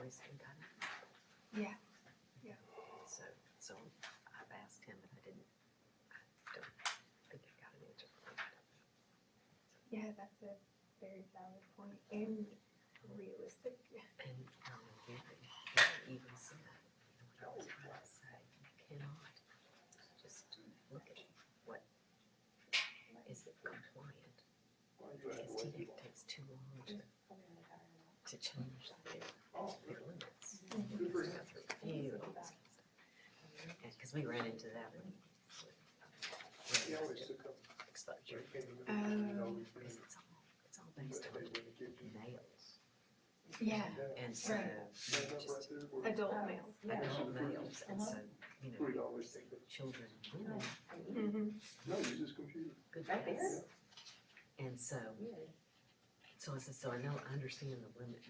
voice and kind of. Yeah. So I've asked him, but I don't think I got an answer from him. Yeah, that's a very valid point and realistic. And Gary even said, what I was trying to say, you cannot just look at what is it compliant. Because TDEC takes too long to change their limits. You have to go through review and all this kind of stuff. Because we ran into that with exposure. Because it's all based on males. Yeah, And so, just adult males. adult males, and so, children, women, Mm-hmm. good guys. And so, I said, so I understand the limit,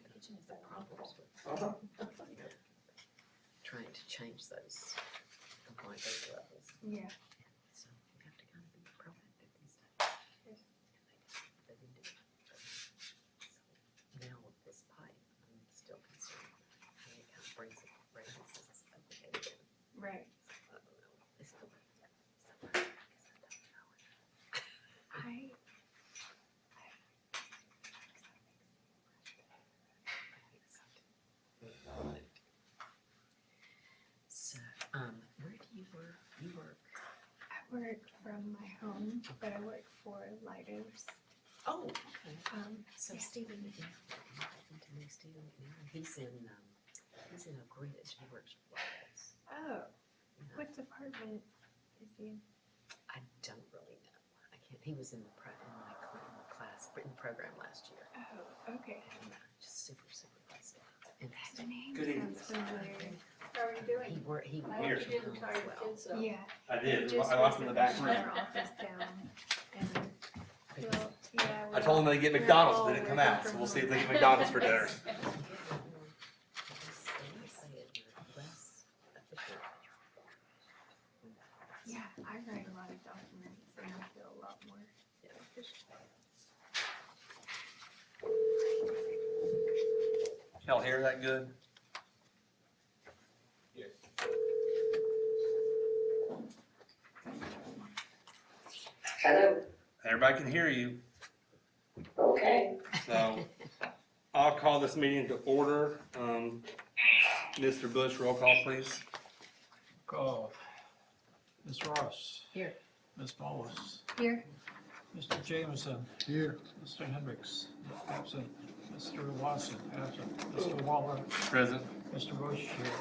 the problems with trying to change those compliant dose levels. Yeah. So we have to kind of be proactive these days. They didn't do it. So now with this pipe, I'm still concerned. And it kind of raises this up again. Right. I don't know. It's still, I don't know. So, where do you work? You work? I work from my home, but I work for Loudon. Oh, okay. So Yeah. Stephen McNally, to me, Stephen McNally, he's in Oak Ridge. He works for Loudon's. Oh, what department is he in? I don't really know. I can't. He was in my class, written program last year. Oh, okay. And just super nice guy. And The name Good evening. sounds familiar. How are you doing? he worked I hope Here. you didn't tire your kids up. Yeah. I They did. just I locked them in the back recently room. shut their office down, and well, yeah. I told them they get we're McDonald's, all they didn't come working out, so from we'll see if home. they get McDonald's for dinner. Yeah, I write a lot of documents, and I feel a lot more efficient. Y'all hear that good? Hello, Everybody can hear you. okay. So I'll call this meeting to order. Mr. Bush, roll call, please. Call. Ms. Ross. Here. Ms. Wallace. Here, Mr. Jameson. Here. Mr. Hendricks, absent. Mr. Watson, absent. Mr. Waller. Present. Mr. Bush, here.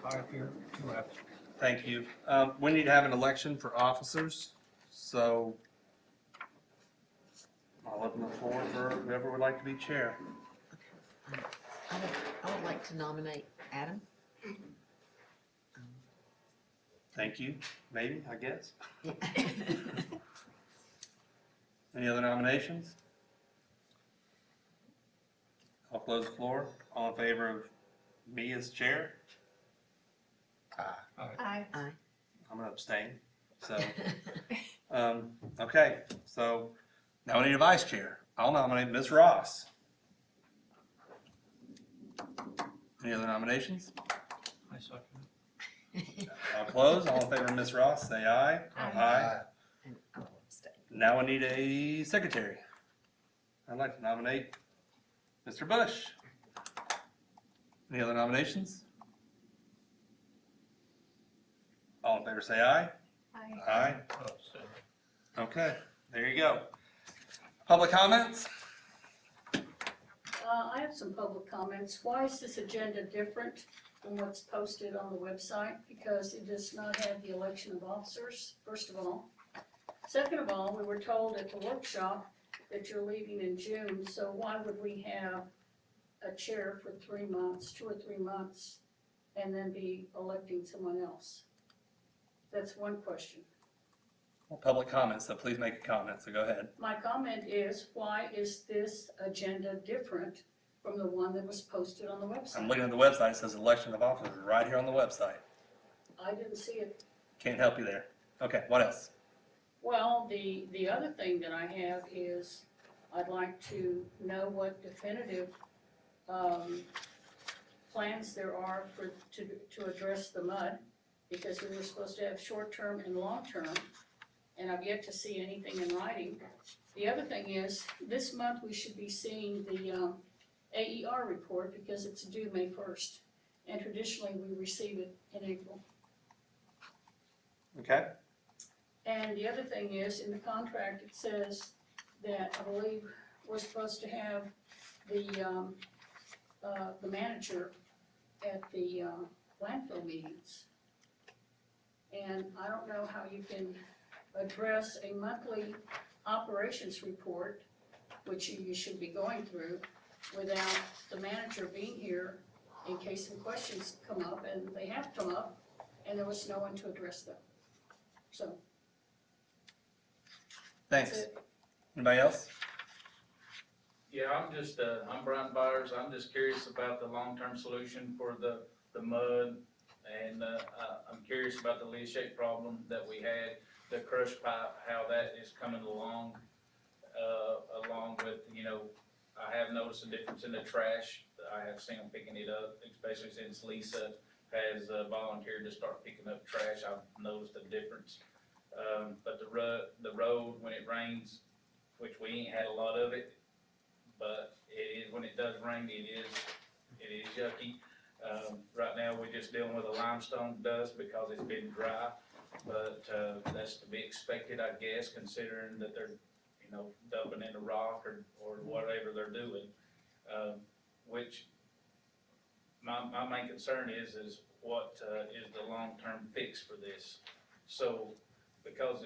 5 here, 2 absent. Thank you. We need to have an election for officers, so I'll open the floor for whoever would like to be chair. I would like to nominate Adam. Thank you, maybe, I guess. Any other nominations? I'll close the floor. All in favor of me as chair? I, I'm gonna abstain, so, okay, so now we need a vice chair. I'll nominate Ms. Ross. Any other nominations? I second. I'll close. All in favor of Ms. Ross, say aye. Aye. And I will abstain. Now I need a secretary. I'd like to nominate Mr. Bush. Any other nominations? All in favor say aye. I, Aye. Abstain. Okay, there you go. Public comments? I have some public comments. Why is this agenda different from what's posted on the website? Because it does not have the election of officers, first of all. Second of all, we were told at the workshop that you're leaving in June, so why would we have a chair for 3 months, 2 or 3 months, and then be electing someone else? That's one question. Well, public comments, so please make a comment, so go ahead. My comment is, why is this agenda different from the one that was posted on the I'm website? looking at the website, it says election of officers right here on the website. I didn't see it. Can't help you there. Okay, what else? Well, the other thing that I have is, I'd like to know what definitive, plans there are to address the mud, because we were supposed to have short-term and long-term, and I've yet to see anything in writing. The other thing is, this month we should be seeing the AER report, because it's due May 1st, and traditionally we receive it in April. Okay, And the other thing is, in the contract, it says that I believe we're supposed to have the manager at the landfill meetings. And I don't know how you can address a monthly operations report, which you should be going through, without the manager being here in case some questions come up, and they have come up, and there was no one to address them. So, that's thanks. it. Anybody else? Yeah, I'm Brian Byers. I'm just curious about the long-term solution for the mud. And, I'm curious about the leachate problem that we had, the crush pipe, how that is coming along, along with, I have noticed a difference in the trash. I have seen them picking it up, especially since Lisa has volunteered to start picking up trash. I've noticed a difference. But the road, when it rains, which we ain't had a lot of it, but it is, when it does rain, it is yucky. Right now, we're just dealing with a limestone dust because it's been dry, but, that's to be expected, I guess, considering that they're, dumping in the rock or whatever they're doing. Which my main concern is what, is the long-term fix for this? So, because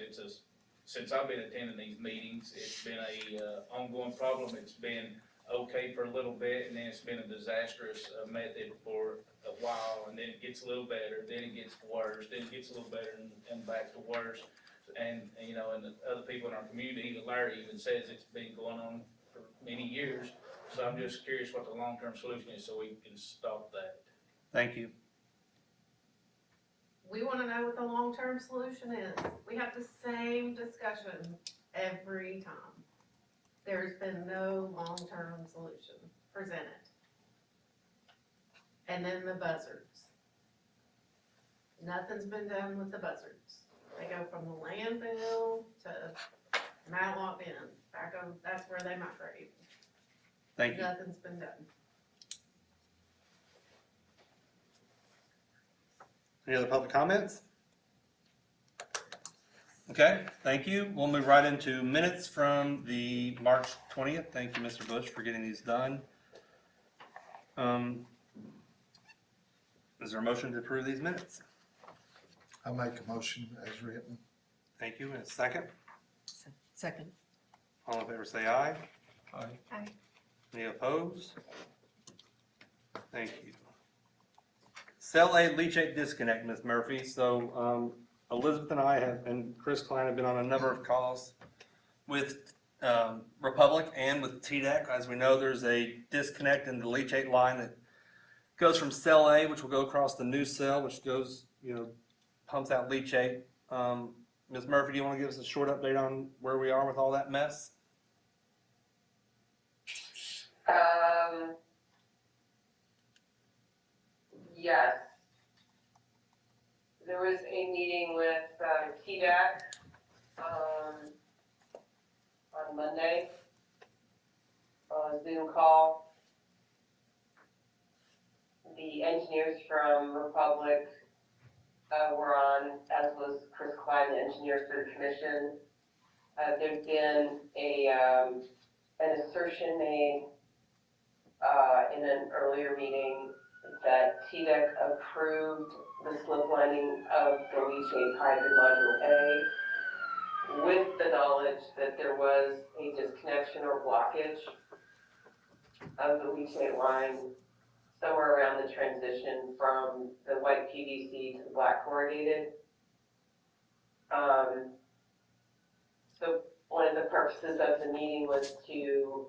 since I've been attending these meetings, it's been a, ongoing problem. It's been okay for a little bit, and then it's been a disastrous method for a while, and then it gets a little better, then it gets worse, then it gets a little better, and back to worse. And the other people in our community, Larry even says it's been going on for many years. So I'm just curious what the long-term solution is so we can stop that. Thank you. We wanna know what the long-term solution is. We have the same discussion every time. There's been no long-term solution presented. And then the buzzards. Nothing's been done with the buzzards. They go from the landfill to Matlock Bend, back on, that's where they migrate. Thank you. Nothing's been done. Any other public comments? Okay, thank you. We'll move right into minutes from the March 20th. Thank you, Mr. Bush, for getting these done. Is there a motion to approve these minutes? I make a motion as written. Thank you. And a second? Second. All in favor say aye. Aye. Any opposed? Thank you. Cell A leachate disconnect, Ms. Murphy. So Elizabeth and I and Chris Klein have been on a number of calls with Republic and with TDEC. As we know, there's a disconnect in the leachate line that goes from cell A, which will go across the new cell, which goes, pumps out leachate. Ms. Murphy, do you want to give us a short update on where we are with all that mess? Yes. There was a meeting with TDEC on Monday, a Zoom call. The engineers from Republic were on, as was Chris Klein, the engineer for the commission. There's been an assertion made in an earlier meeting that TDEC approved the slip lining of the leachate pipe in Module A with the knowledge that there was a disconnection or blockage of the leachate line somewhere around the transition from the white PVC to the black corrugated. So one of the purposes of the meeting was to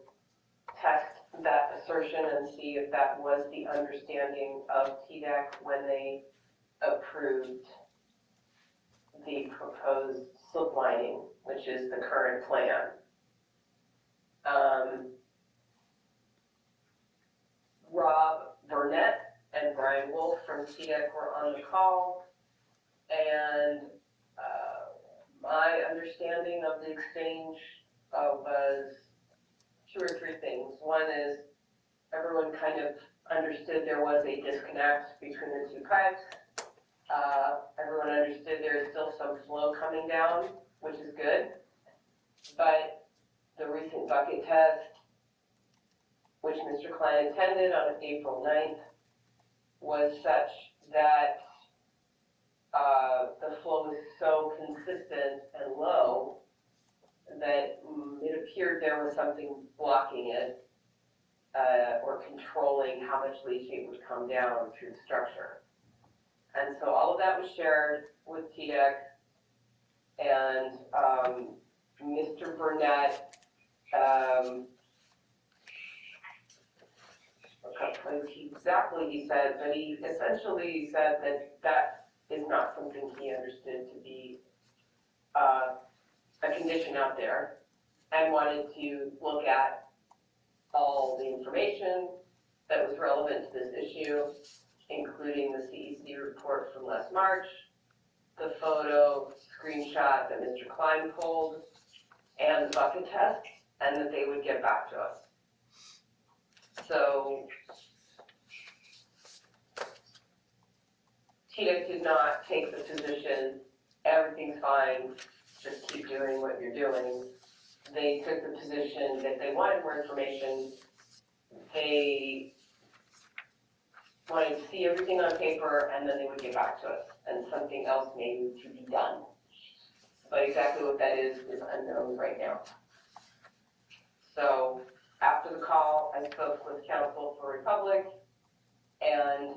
test that assertion and see if that was the understanding of TDEC when they approved the proposed slip lining, which is the current plan. Rob Burnett and Brian Wolf from TDEC were on the call. And my understanding of the exchange was 2 or 3 things. One is everyone kind of understood there was a disconnect between the 2 pipes. Everyone understood there is still some flow coming down, which is good. But the recent bucket test, which Mr. Klein attended on April 9th, was such that the flow was so consistent and low that it appeared there was something blocking it or controlling how much leachate would come down through the structure. And so all of that was shared with TDEC, and Mr. Burnett he said, but he essentially said that that is not something he understood to be a condition out there, and wanted to look at all the information that was relevant to this issue, including the CEC report from last March, the photo screenshot that Mr. Klein pulled, and the bucket test, and that they would get back to us. So TDEC did not take the position, everything's fine, just keep doing what you're doing. They took the position that they wanted more information. They wanted to see everything on paper, and then they would get back to us, and something else may need to be done. But exactly what that is unknown right now. So after the call, I spoke with Council for Republic, and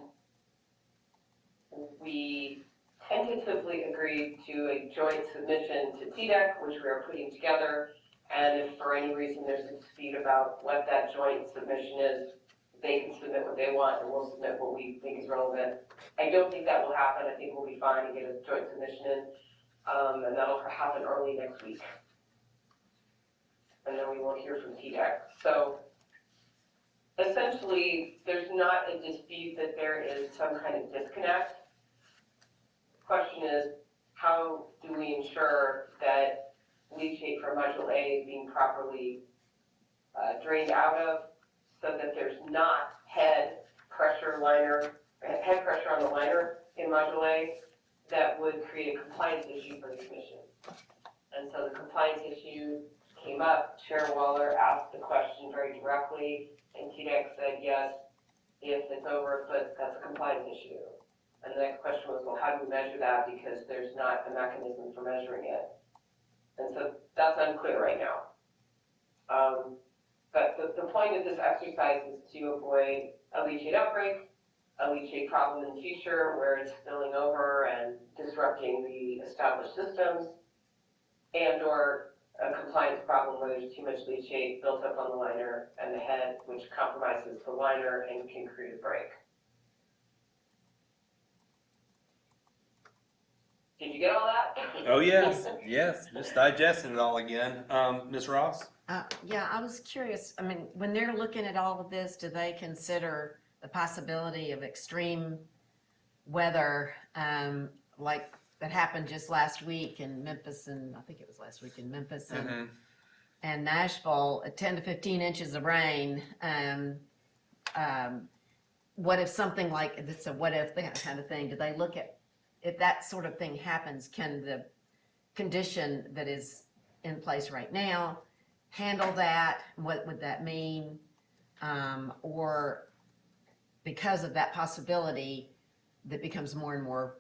we tentatively agreed to a joint submission to TDEC, which we are putting together. And if for any reason there's a dispute about what that joint submission is, they can submit what they want, and we'll submit what we think is relevant. I don't think that will happen. I think we'll be fine and get a joint submission in, and that'll happen early next week. And then we will hear from TDEC. So essentially, there's not a dispute that there is some kind of disconnect. The question is, how do we ensure that leachate from Module A is being properly drained out of, so that there's not head pressure on the liner in Module A that would create a compliance issue for the commission. And so the compliance issue came up. Chair Waller asked the question very directly, and TDEC said yes, if it's over a foot, that's a compliance issue. And the next question was, well, how do we measure that, because there's not a mechanism for measuring it. And so that's unclear right now. But the point of this exercise is to avoid a leachate outbreak, a leachate problem in the future where it's spilling over and disrupting the established systems, and or a compliance problem where there's too much leachate built up on the liner and the head, which compromises the liner and can create a break. Did you get all that? Oh, yes, yes, just digesting it all again. Ms. Ross? Yeah, I was curious, I mean, when they're looking at all of this, do they consider the possibility of extreme weather, like that happened just last week in Memphis, and I think it was last week in Memphis and Nashville, 10 to 15 inches of rain. What if something like, it's a what if kind of thing, do they look at, if that sort of thing happens, can the condition that is in place right now handle that? What would that mean? Or because of that possibility that becomes more and more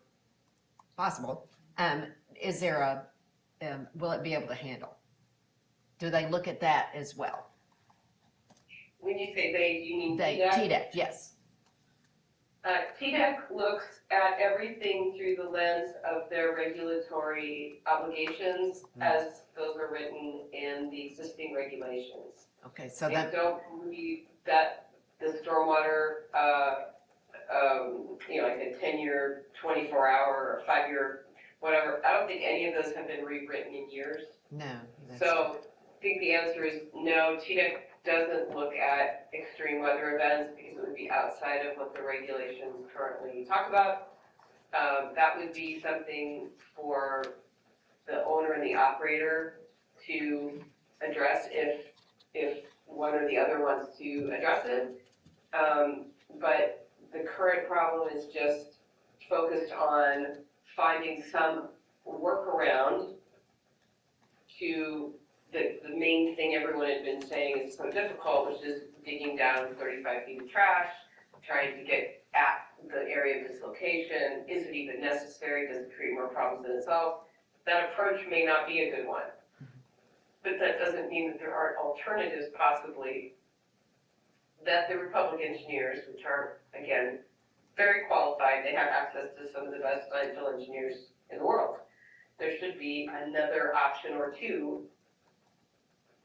possible, is there will it be able to handle? Do they look at that as well? When you say they, you mean TDEC? TDEC? TDEC, yes. TDEC looks at everything through the lens of their regulatory obligations as those are written in the existing regulations. Okay, so They that, don't believe that the stormwater, like a 10-year, 24-hour, or 5-year, whatever, I don't think any of those have been rewritten in years. no. That's- So I think the answer is no. TDEC doesn't look at extreme weather events because it would be outside of what the regulations currently talk about. That would be something for the owner and the operator to address if one or the other wants to address it. But the current problem is just focused on finding some workaround to the main thing everyone had been saying is so difficult, which is digging down 35 feet of trash, trying to get at the area of dislocation. Is it even necessary? Does it create more problems than it solves? That approach may not be a good one. But that doesn't mean that there aren't alternatives possibly that the Republic engineers, which are, again, very qualified, they have access to some of the best landfill engineers in the world. There should be another option or two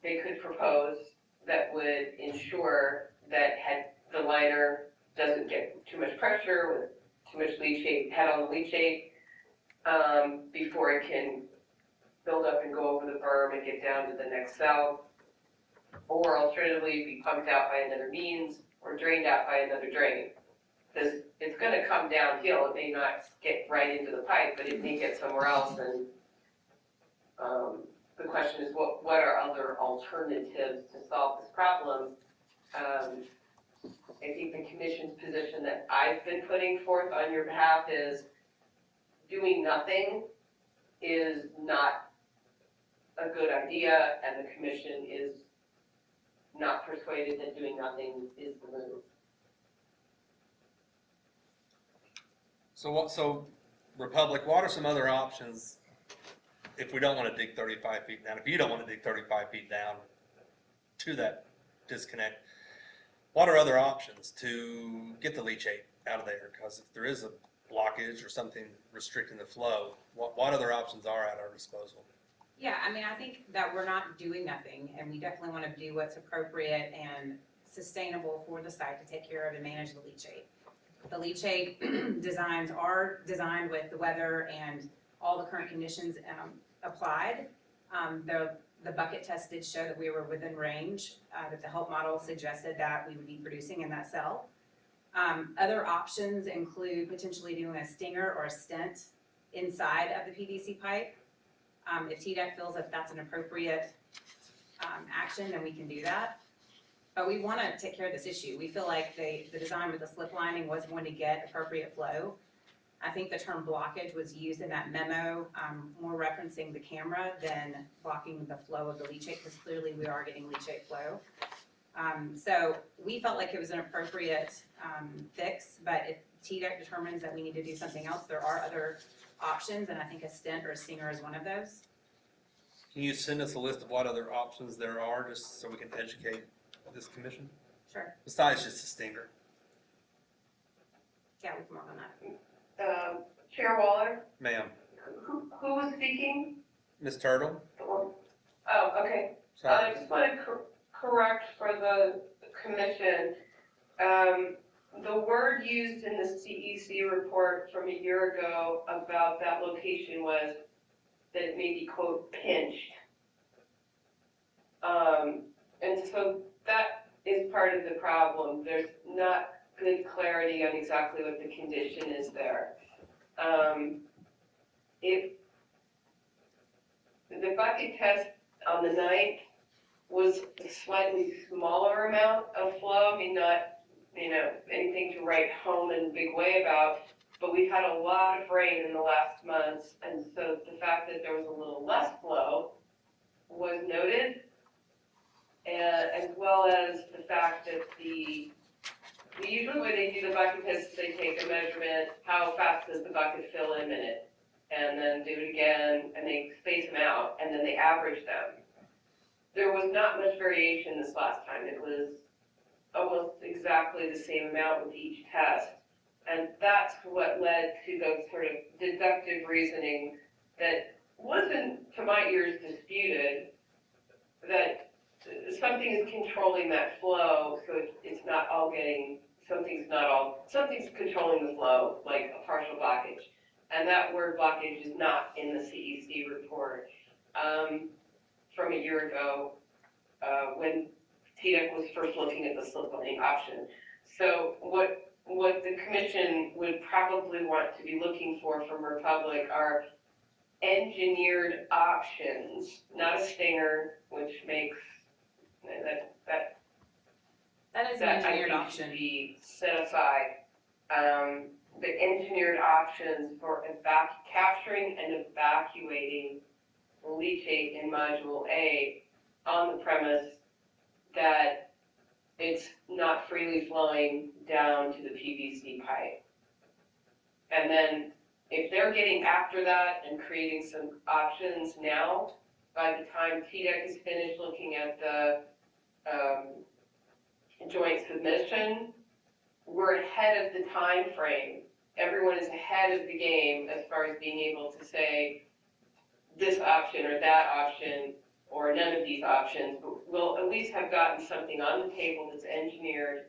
they could propose that would ensure that the liner doesn't get too much pressure with too much leachate, head on the leachate, before it can build up and go over the berm and get down to the next cell. Or alternatively, be pumped out by another means or drained out by another drain. Because it's gonna come downhill, it may not get right into the pipe, but it may get somewhere else, and the question is, what are other alternatives to solve this problem? I think the commission's position that I've been putting forth on your behalf is doing nothing is not a good idea, and the commission is not persuaded that doing nothing is the move. So Republic, what are some other options if we don't want to dig 35 feet down? If you don't want to dig 35 feet down to that disconnect, what are other options to get the leachate out of there? Because if there is a blockage or something restricting the flow, what other options are at our disposal? Yeah, I mean, I think that we're not doing nothing, and we definitely want to do what's appropriate and sustainable for the site to take care of and manage the leachate. The leachate designs are designed with the weather and all the current conditions applied. The bucket test did show that we were within range, that the help model suggested that we would be producing in that cell. Other options include potentially doing a stinger or a stent inside of the PVC pipe. If TDEC feels that that's an appropriate action, then we can do that. But we want to take care of this issue. We feel like the design with the slip lining was going to get appropriate flow. I think the term blockage was used in that memo, more referencing the camera than blocking the flow of the leachate, because clearly we are getting leachate flow. So we felt like it was an appropriate fix, but if TDEC determines that we need to do something else, there are other options, and I think a stent or a stinger is one of those. Can you send us a list of what other options there are, just so we can educate this commission? Sure. Besides just a stinger. Yeah, we can work on that. Chair Waller, Ma'am. who was speaking? Ms. Turtle? Oh, okay. I Sorry. just want to correct for the commission. The word used in the CEC report from a year ago about that location was that it may be, quote, pinched. And so that is part of the problem. There's not good clarity on exactly what the condition is there. If the bucket test on the 9th was a slightly smaller amount of flow, I mean, not, anything to write home in a big way about, but we've had a lot of rain in the last months, and so the fact that there was a little less flow was noted, and as well as the fact that usually when they do the bucket test, they take a measurement, how fast does the bucket fill in a minute, and then do it again, and they space them out, and then they average them. There was not much variation this last time. It was almost exactly the same amount with each test. And that's what led to those sort of deductive reasoning that wasn't, to my ears, disputed, that something is controlling that flow, so it's not all getting, something's controlling the flow, like a partial blockage. And that word blockage is not in the CEC report from a year ago, when TDEC was first looking at the slip lane option. So what the commission would probably want to be looking for from Republic are engineered options, not a stinger, which makes, That is an that I engineered think option. should be set aside. The engineered options for capturing and evacuating leachate in Module A on the premise that it's not freely flowing down to the PVC pipe. And then if they're getting after that and creating some options now, by the time TDEC is finished looking at the joint submission, we're ahead of the time frame. Everyone is ahead of the game as far as being able to say this option or that option or none of these options, but we'll at least have gotten something on the table that's engineered,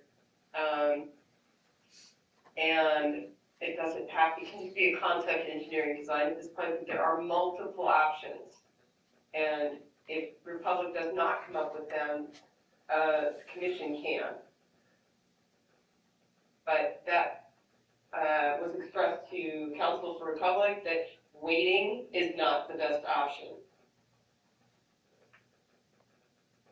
and it doesn't have, it can just be a concept engineering design at this point, but there are multiple options. And if Republic does not come up with them, the commission can. But that was expressed to Council for Republic that waiting is not the best option.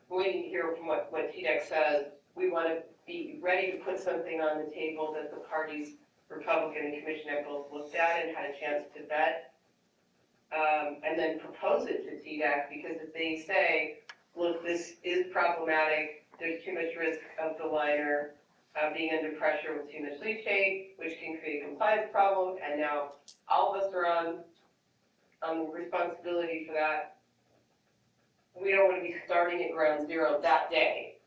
Waiting to hear from what TDEC says, we want to be ready to put something on the table that the parties, Republican and Commission, have both looked at and had a chance to vet, and then propose it to TDEC, because if they say, look, this is problematic, there's too much risk of the liner being under pressure with too much leachate, which can create a compliance problem, and now all of us are on responsibility for that. We don't want to be starting at ground zero that day.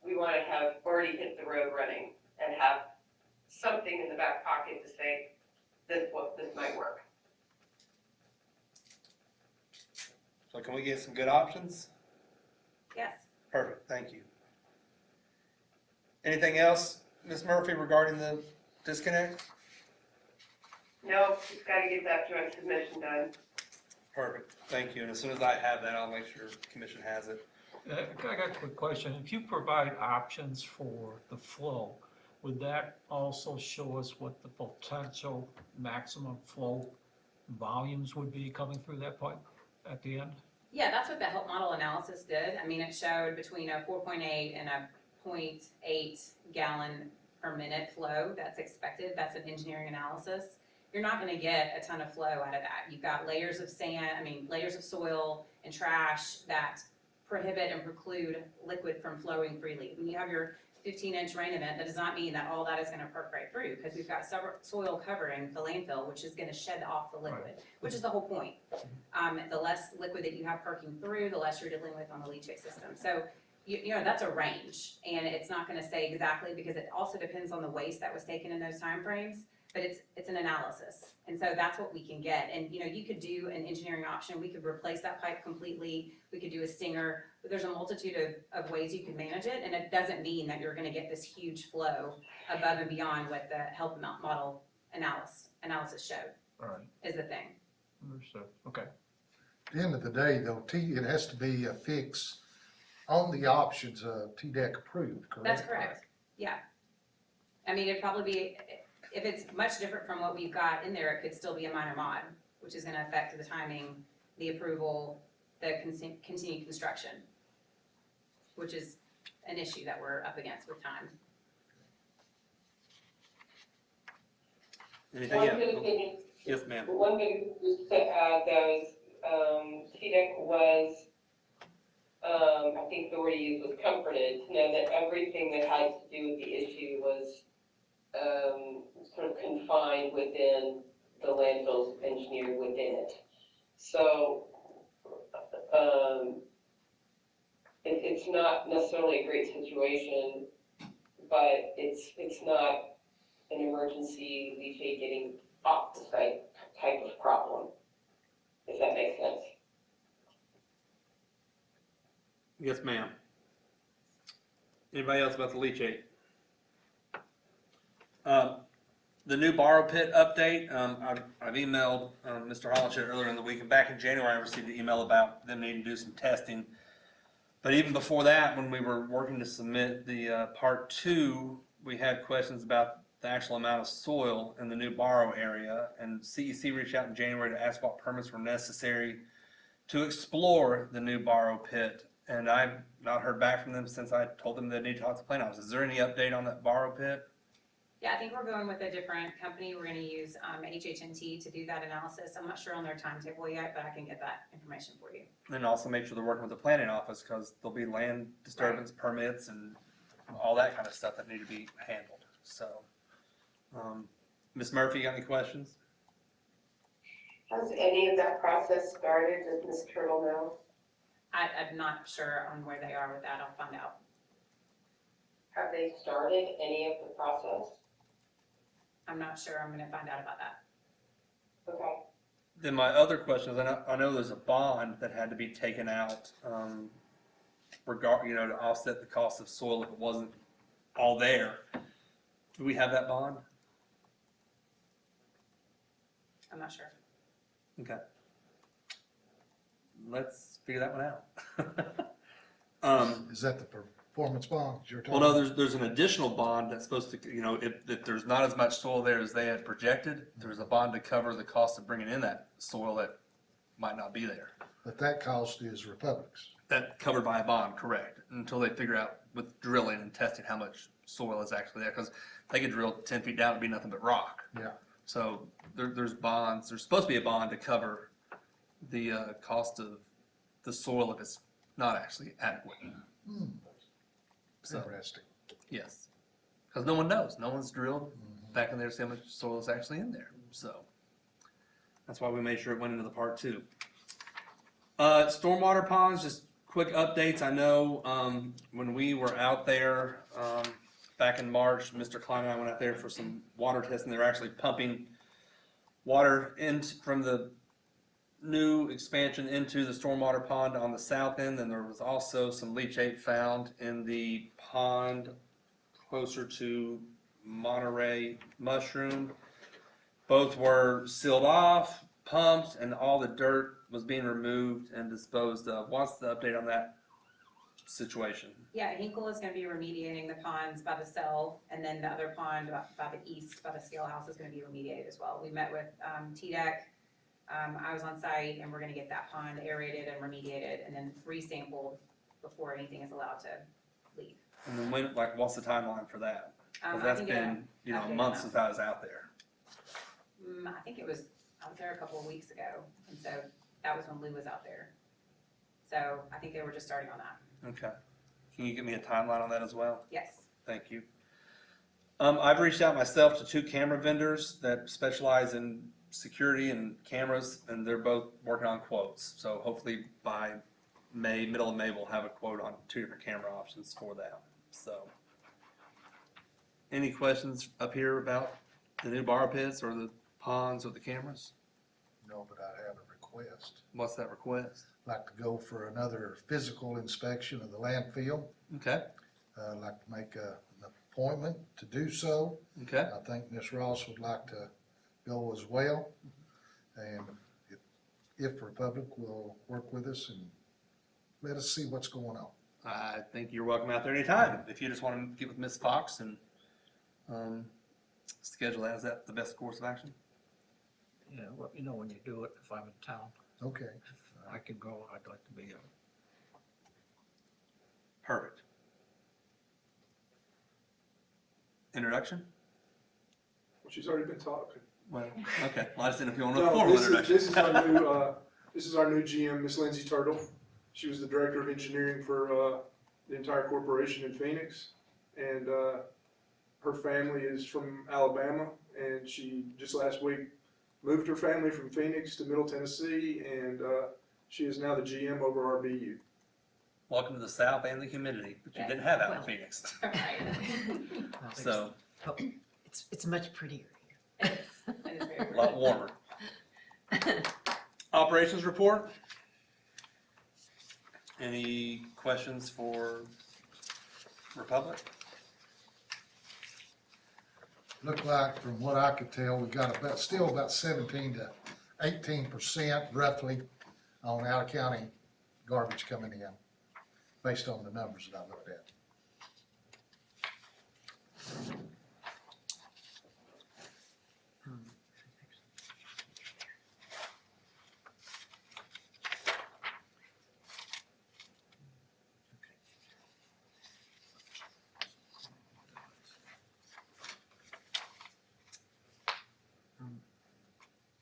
We want to have already hit the road running and have something in the back pocket to say, this might work. So can we get some good options? Yes. Perfect, thank you. Anything else, Ms. Murphy, regarding the disconnect? No, just got to get that joint submission done. Perfect, thank you, and as soon as I have that, I'll make sure the commission has it. I got a quick question. If you provide options for the flow, would that also show us what the potential maximum flow volumes would be coming through that pipe at the end? Yeah, that's what the help model analysis did. I mean, it showed between a 4.8 and a 0.8 gallon per minute flow that's expected. That's an engineering analysis. You're not going to get a ton of flow out of that. You've got layers of layers of soil and trash that prohibit and preclude liquid from flowing freely. When you have your 15-inch rain event, that does not mean that all that is going to perk right through, because we've got soil covering the landfill, which is going to shed off the liquid, which is the whole point. The less liquid that you have perking through, the less you're dealing with on the leachate system. So, you know, that's a range, and it's not going to say exactly, because it also depends on the waste that was taken in those time frames. But it's an analysis, and so that's what we can get. And you know, you could do an engineering option. We could replace that pipe completely. We could do a stinger. But there's a multitude of ways you can manage it, and it doesn't mean that you're going to get this huge flow above and beyond what the health model analysis showed. All right, Is the thing. understood. Okay. At the end of the day, though, it has to be a fix on the options TDEC approved, correct? That's correct. Yeah. I mean, it'd probably be, if it's much different from what we've got in there, it could still be a minor mod, which is going to affect the timing, the approval, the continued construction, which is an issue that we're up against with time. Anything One else? good thing, Yes, ma'am. one thing just to add, though, is TDEC was, I think the word he used was comforted to know that everything that had to do with the issue was sort of confined within the landfills engineered within it. So it's not necessarily a great situation, but it's not an emergency leachate getting off the site type of problem, if that makes sense. Yes, ma'am. Anybody else about the leachate? The new borrow pit update, I've emailed Mr. Hollenshed earlier in the week, and back in January I received an email about them needing to do some testing. But even before that, when we were working to submit the part 2, we had questions about the actual amount of soil in the new borrow area, and CEC reached out in January to ask what permits were necessary to explore the new borrow pit, and I've not heard back from them since I told them they need to talk to the plan office. Is there any update on that borrow pit? Yeah, I think we're going with a different company. We're gonna use HHNT to do that analysis. I'm not sure on their timetable yet, but I can get that information for you. And also make sure they're working with the planning office, because there'll be land disturbance permits and all that kind of stuff that need to be handled, so. Ms. Murphy, got any questions? Has any of that process started? Does Ms. Turtle know? I'm not sure on where they are with that. I'll find out. Have they started any of the process? I'm not sure. I'm gonna find out about that. Okay. Then my other question is, I know there's a bond that had to be taken out, to offset the cost of soil if it wasn't all there. Do we have that bond? I'm not sure. Okay. Let's figure that one out. Is that the performance bond you're Well, talking? no, there's an additional bond that's supposed to, if there's not as much soil there as they had projected, there's a bond to cover the cost of bringing in that soil that might not be there. But that cost is Republic's. That covered by a bond, correct, until they figure out with drilling and testing how much soil is actually there, because they could drill 10 feet down and be nothing but rock. Yeah. So there's bonds, there's supposed to be a bond to cover the cost of the soil if it's not actually adequate. So, Interesting. yes, because no one knows, no one's drilled back in there to see how much soil is actually in there, so. That's why we made sure it went into the part 2. Stormwater ponds, just quick updates. I know when we were out there back in March, Mr. Klein and I went out there for some water testing. They were actually pumping water in from the new expansion into the stormwater pond on the south end. And there was also some leachate found in the pond closer to Monterey Mushroom. Both were sealed off, pumped, and all the dirt was being removed and disposed of. What's the update on that situation? Yeah, Hinkle is gonna be remediating the ponds by the cell, and then the other pond by the east, by the scale house, is gonna be remediated as well. We met with TDEC. I was on site, and we're gonna get that pond aerated and remediated, and then resampled before anything is allowed to leave. And then when, what's the timeline for that? I Because that's can get been, an update on months that. since I was out there. I think I was there a couple of weeks ago, and so that was when Lou was out there. So I think they were just starting on that. Okay. Can you give me a timeline on that as well? Yes. Thank you. I've reached out myself to 2 camera vendors that specialize in security and cameras, and they're both working on quotes. So hopefully by middle of May, we'll have a quote on 2 different camera options for that. So, any questions up here about the new borrow pits or the ponds or the cameras? No, but I have a request. What's that request? Like to go for another physical inspection of the landfill. Okay, I'd like to make an appointment to do so. okay. I think Ms. Ross would like to go as well. And if Republic will work with us and let us see what's going on. I think you're welcome out there anytime. If you just want to get with Ms. Fox and schedule that, is that the best course of action? Yeah, let me know when you do it, if I'm in town. Okay. If I can go, I'd like to be there. Perfect. Introduction? Well, she's already been talking. Well, okay. Well, I just didn't know if you want to No, formal this introduction. this is our new GM, Miss Lindsay Turtle. She was the director of engineering for the entire corporation in Phoenix, and her family is from Alabama, and she just last week moved her family from Phoenix to Middle Tennessee, and she is now the GM over our BU. Welcome to the South and the humidity, but you Yes. didn't have that in Well. Phoenix. Right. So, It's much prettier It is. It is very a lot warmer. Operations report? Any questions for Republic? Look like, from what I could tell, we got still about 17 to 18% roughly on out-of-county garbage coming in. based on the numbers that I looked at.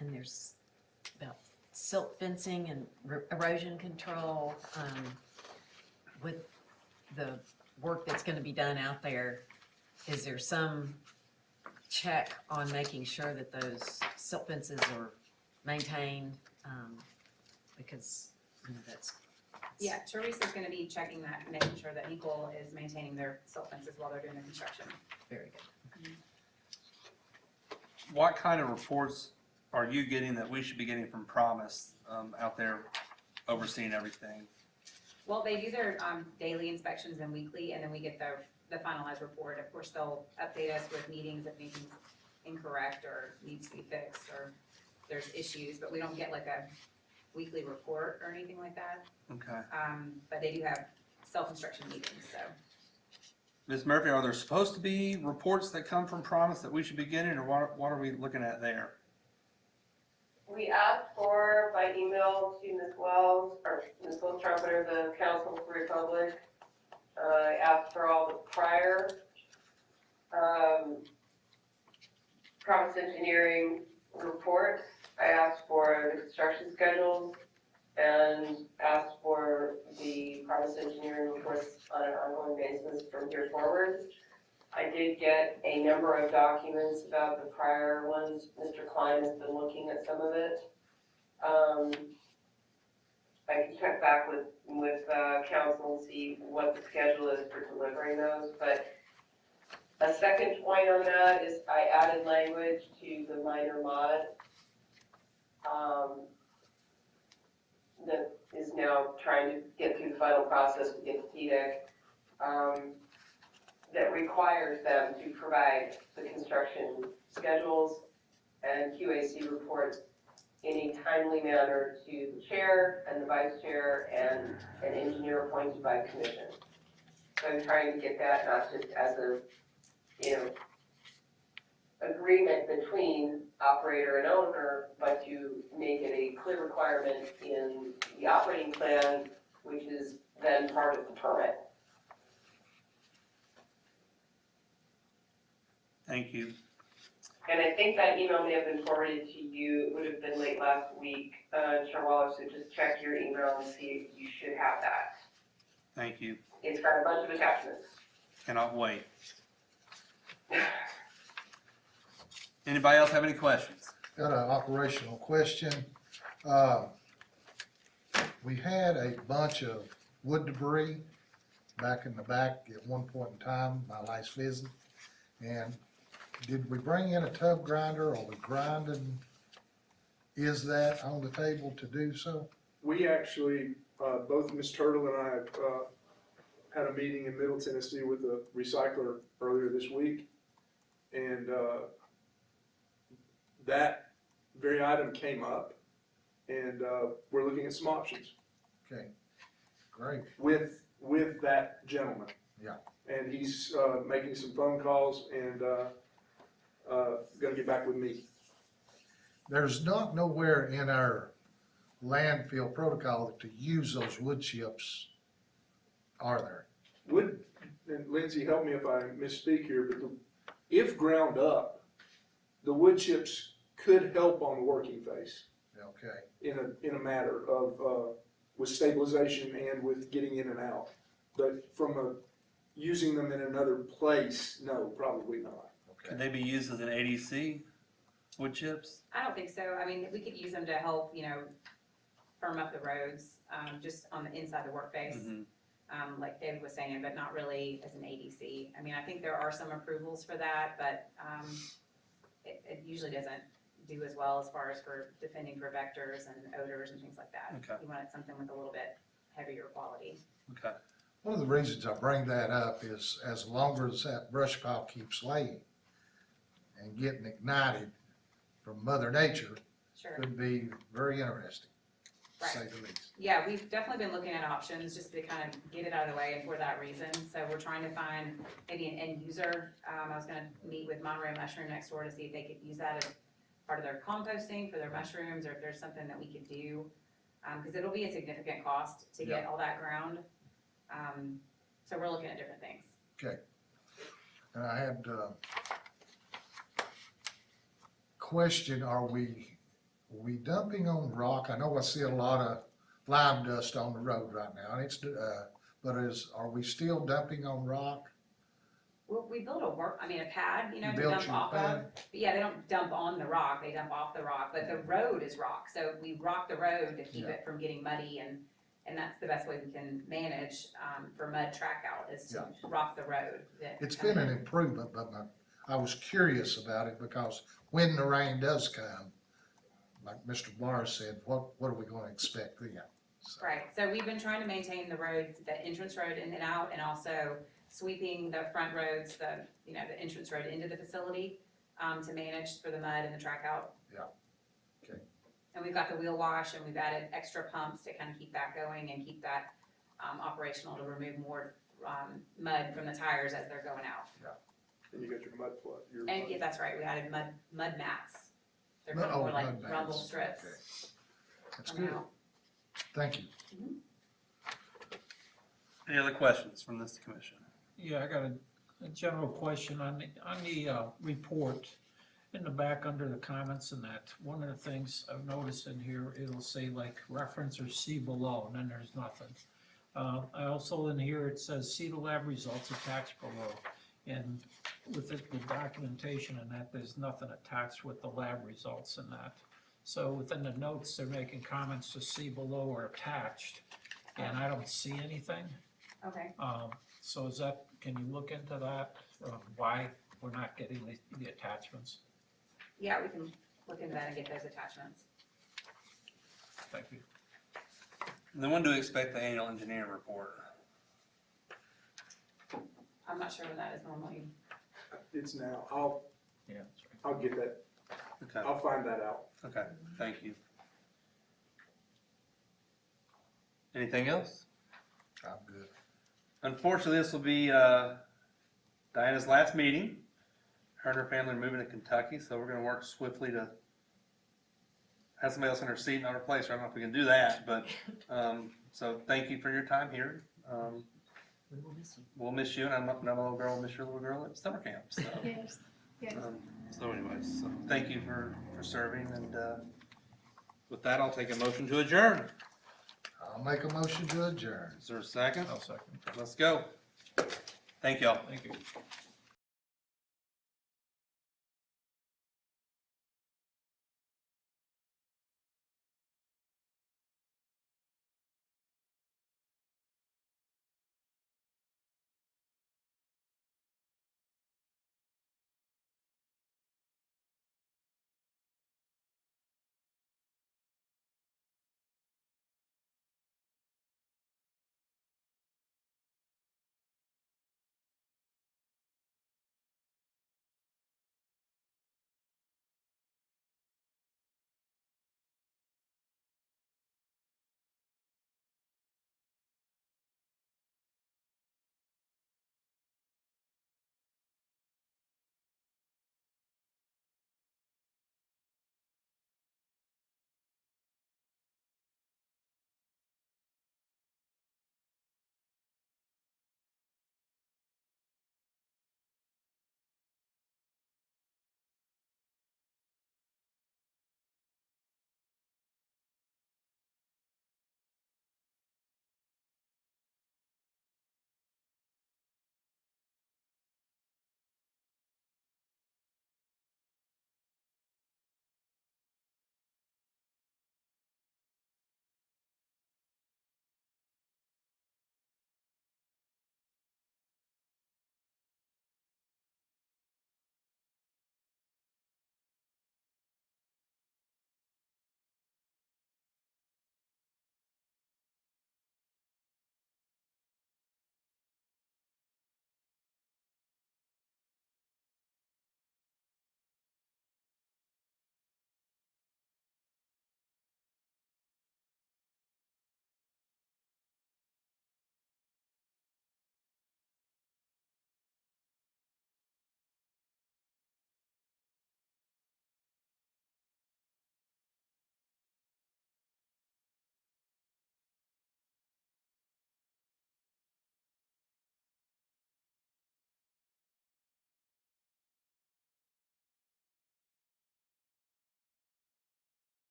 And there's about silt fencing and erosion control, with the work that's gonna be done out there. Is there some check on making sure that those silt fences are maintained? Because, you know, that's. Yeah, Teresa's gonna be checking that, making sure that Nicole is maintaining their silt fences while they're doing the construction. Very good. What kind of reports are you getting that we should be getting from Promise out there overseeing everything? Well, they do their daily inspections and weekly, and then we get the finalized report. Of course, they'll update us with meetings if anything's incorrect or needs to be fixed or there's issues, but we don't get like a weekly report or anything like that. Okay. But they do have self-instruction meetings, so. Ms. Murphy, are there supposed to be reports that come from Promise that we should be getting, or what are we looking at there? We asked for by email to Ms. Wells, or Ms. Wells Trumpeter, the Council for Republic. I asked for all the prior Promise Engineering reports. I asked for the construction schedules and asked for the Promise Engineering reports on an ongoing basis from here forward. I did get a number of documents about the prior ones. Mr. Klein has been looking at some of it. I can check back with council and see what the schedule is for delivering those, but a second point on that is I added language to the minor mod that is now trying to get through the final process to get to TDEC, that requires them to provide the construction schedules and QAC reports in a timely manner to the chair and the vice chair and an engineer appointed by the commission. So I'm trying to get that not just as a, agreement between operator and owner, but to make it a clear requirement in the operating plan, which is then part of the permit. Thank you. And I think that email may have been forwarded to you. It would have been late last week, Chair Waller, so just check your email and see if you should have that. Thank you. It's got a bunch of attachments. Cannot wait. Anybody else have any questions? Got an operational question. We had a bunch of wood debris back in the back at one point in time, my last visit. And did we bring in a tub grinder? Are we grinding? Is that on the table to do so? We actually, both Ms. Turtle and I had a meeting in Middle Tennessee with a recycler earlier this week. And that very item came up, and we're looking at some options Okay, great. with that gentleman. Yeah. And he's making some phone calls and gonna get back with me. There's not nowhere in our landfill protocol to use those wood chips, are there? Would, and Lindsay, help me if I misspeak here, but if ground up, the wood chips could help on the working face Okay, in a matter of, with stabilization and with getting in and out. But from using them in another place, no, probably not. Could okay. they be used as an ADC, wood chips? I don't think so. I mean, we could use them to help, firm up the roads, just on the inside of the workface. Mhm. Like David was saying, but not really as an ADC. I mean, I think there are some approvals for that, but, it usually doesn't do as well as far as for defending for vectors and odors and things like that. Okay. You wanted something with a little bit heavier quality. Okay. One of the reasons I bring that up is as longer as that brush pile keeps laying and getting ignited from Mother Nature Sure. could be very interesting. to say the least. Yeah, we've definitely been looking at options just to kind of get it out of the way for that reason. So we're trying to find maybe an end user. I was gonna meet with Monterey Mushroom next door to see if they could use that as part of their composting for their mushrooms, or if there's something that we could do. Cause it'll be a significant cost to get all that ground. So we're looking at different things. And I had question, are we dumping on rock? I know I see a lot of lime dust on the road right now, and it's, but are we still dumping on rock? Well, we built a pad, You to built dump your off of. pad? But yeah, they don't dump on the rock, they dump off the rock, but the road is rock, so we rock the road to keep Yeah. it from getting muddy, and that's the best way we can manage, for mud track out, is to rock the road. It's been an improvement, but I was curious about it because when the rain does come, like Mr. Barr said, what are we gonna expect then? So, Right, so we've been trying to maintain the roads, the entrance road in and out, and also sweeping the front roads, the entrance road into the facility, to manage for the mud and the track out. Yeah. Okay. And we've got the wheel wash, and we've added extra pumps to kind of keep that going and keep that, operational to remove more, mud from the tires as they're going out. And you got your mud flood, your And mud. yeah, that's right, we added mud mats. They're No, kind of more mud like mats, rumble strips okay. That's coming good, out. thank you. Any other questions from this commission? Yeah, I got a general question on the report. In the back under the comments and that, one of the things I've noticed in here, it'll say like reference or see below, and then there's nothing. I also in here, it says see the lab results attached below. And with the documentation and that, there's nothing attached with the lab results and that. So within the notes, they're making comments to see below or attached, and I don't see anything. Okay, So can you look into that, why we're not getting the attachments? yeah, we can look into that and get those attachments. Thank you. And then when do we expect the annual engineering report? I'm not sure when that is normally. It's now, I'll Yeah, that's right. get that, Okay, I'll find that out. okay, thank you. Anything else? I'm good. Unfortunately, this will be Diana's last meeting. Her and her family are moving to Kentucky, so we're gonna work swiftly to have somebody else in her seat and not replace her. I don't know if we can do that, but, so thank you for your time here. We will miss you. We'll miss you, and I'm not a little girl, miss your little girl at summer camp, so. Yes, yes. So anyways, so thank you for serving, and with that, I'll take a motion to adjourn. I'll make a motion to adjourn. Is there a second? I'll second. Let's go. Thank y'all. Thank you.